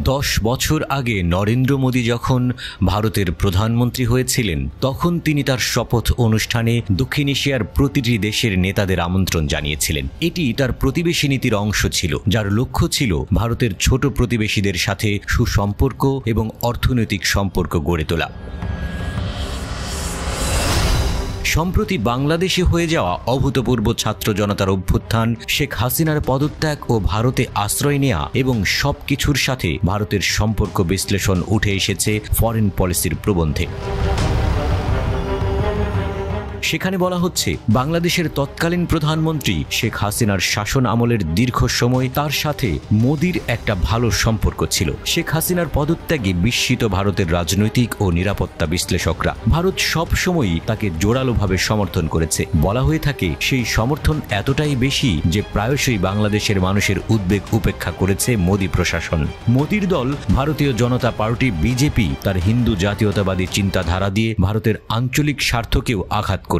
10 বছর আগে নরেন্দ্র মোদী যখন ভারতের প্রধানমন্ত্রী হয়েছিলেন তখন তিনি তার শপথ অনুষ্ঠানে দক্ষিণ এশিয়ার প্রতিটি দেশের নেতাদের আমন্ত্রণ জানিয়েছিলেন। এটি তার প্রতিবেশী নীতির অংশ ছিল, যার লক্ষ্য ছিল ভারতের ছোট প্রতিবেশীদের সাথে সুসম্পর্ক এবং অর্থনৈতিক সম্পর্ক গড়ে তোলা। সম্প্রতি বাংলাদেশে হয়ে যাওয়া অভূতপূর্ব ছাত্র জনতার অভ্যুত্থান, শেখ হাসিনার পদত্যাগ ও ভারতে আশ্রয় নেওয়া এবং সবকিছুর সাথে ভারতের সম্পর্ক বিশ্লেষণ উঠে এসেছে ফরেন পলিসির প্রবন্ধে। সেখানে বলা হচ্ছে, বাংলাদেশের তৎকালীন প্রধানমন্ত্রী শেখ হাসিনার শাসন আমলের দীর্ঘ সময় তার সাথে মোদির একটা ভালো সম্পর্ক ছিল। শেখ হাসিনার পদত্যাগে বিস্মিত ভারতের রাজনৈতিক ও নিরাপত্তা বিশ্লেষকরা। ভারত সব সময়ই তাকে জোরালোভাবে সমর্থন করেছে। বলা হয়ে থাকে, সেই সমর্থন এতটাই বেশি যে প্রায়শই বাংলাদেশের মানুষের উদ্বেগ উপেক্ষা করেছে মোদি প্রশাসন। মোদির দল ভারতীয় জনতা পার্টি বিজেপি তার হিন্দু জাতীয়তাবাদী চিন্তাধারা দিয়ে ভারতের আঞ্চলিক স্বার্থকেও আঘাত করেছে।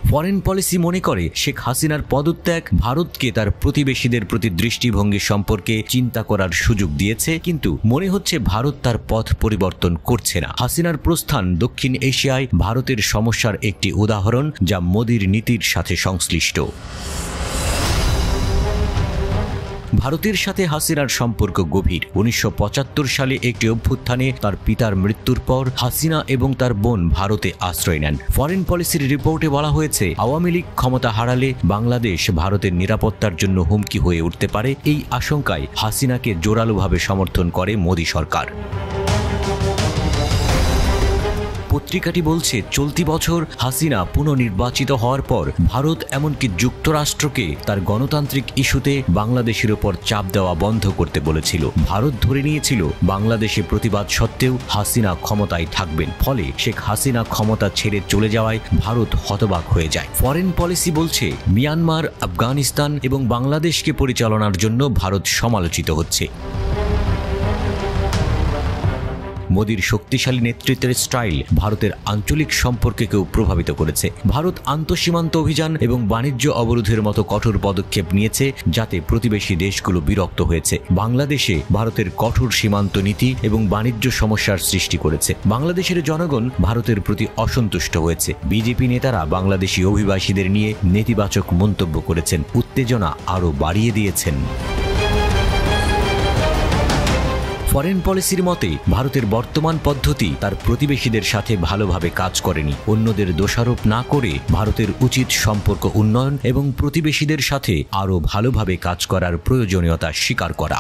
ফরেন পলিসি মনে করে, শেখ হাসিনার পদত্যাগ ভারতকে তার প্রতিবেশীদের প্রতি দৃষ্টিভঙ্গি সম্পর্কে চিন্তা করার সুযোগ দিয়েছে, কিন্তু মনে হচ্ছে ভারত তার পথ পরিবর্তন করছে না। হাসিনার প্রস্থান দক্ষিণ এশিয়ায় ভারতের সমস্যার একটি উদাহরণ, যা মোদির নীতির সাথে সংশ্লিষ্ট। ভারতের সাথে হাসিনার সম্পর্ক গভীর। 1975 সালে একটি অভ্যুত্থানে তার পিতার মৃত্যুর পর হাসিনা এবং তার বোন ভারতে আশ্রয় নেন। ফরেন পলিসির রিপোর্টে বলা হয়েছে, আওয়ামী লীগ ক্ষমতা হারালে বাংলাদেশ ভারতের নিরাপত্তার জন্য হুমকি হয়ে উঠতে পারে। এই আশঙ্কায় হাসিনাকে জোরালোভাবে সমর্থন করে মোদি সরকার। পত্রিকাটি বলছে, চলতি বছর হাসিনা পুনর্নির্বাচিত হওয়ার পর ভারত এমনকি যুক্তরাষ্ট্রকে তার গণতান্ত্রিক ইস্যুতে বাংলাদেশের উপর চাপ দেওয়া বন্ধ করতে বলেছিল। ভারত ধরে নিয়েছিল বাংলাদেশে প্রতিবাদ সত্ত্বেও হাসিনা ক্ষমতায় থাকবেন। ফলে শেখ হাসিনা ক্ষমতা ছেড়ে চলে যাওয়ায় ভারত হতবাক হয়ে যায়। ফরেন পলিসি বলছে, মিয়ানমার, আফগানিস্তান এবং বাংলাদেশকে পরিচালনার জন্য ভারত সমালোচিত হচ্ছে। মোদির শক্তিশালী নেতৃত্বের স্টাইল ভারতের আঞ্চলিক সম্পর্ককেও প্রভাবিত করেছে। ভারত আন্তঃসীমান্ত অভিযান এবং বাণিজ্য অবরোধের মতো কঠোর পদক্ষেপ নিয়েছে, যাতে প্রতিবেশী দেশগুলো বিরক্ত হয়েছে। বাংলাদেশে ভারতের কঠোর সীমান্ত নীতি এবং বাণিজ্য সমস্যার সৃষ্টি করেছে। বাংলাদেশের জনগণ ভারতের প্রতি অসন্তুষ্ট হয়েছে। বিজেপি নেতারা বাংলাদেশি অভিবাসীদের নিয়ে নেতিবাচক মন্তব্য করেছেন, উত্তেজনা আরও বাড়িয়ে দিয়েছেন। ফরেন পলিসির মতে, ভারতের বর্তমান পদ্ধতি তার প্রতিবেশীদের সাথে ভালোভাবে কাজ করেনি। অন্যদের দোষারোপ না করে ভারতের উচিত সম্পর্ক উন্নয়ন এবং প্রতিবেশীদের সাথে আরও ভালোভাবে কাজ করার প্রয়োজনীয়তা স্বীকার করা।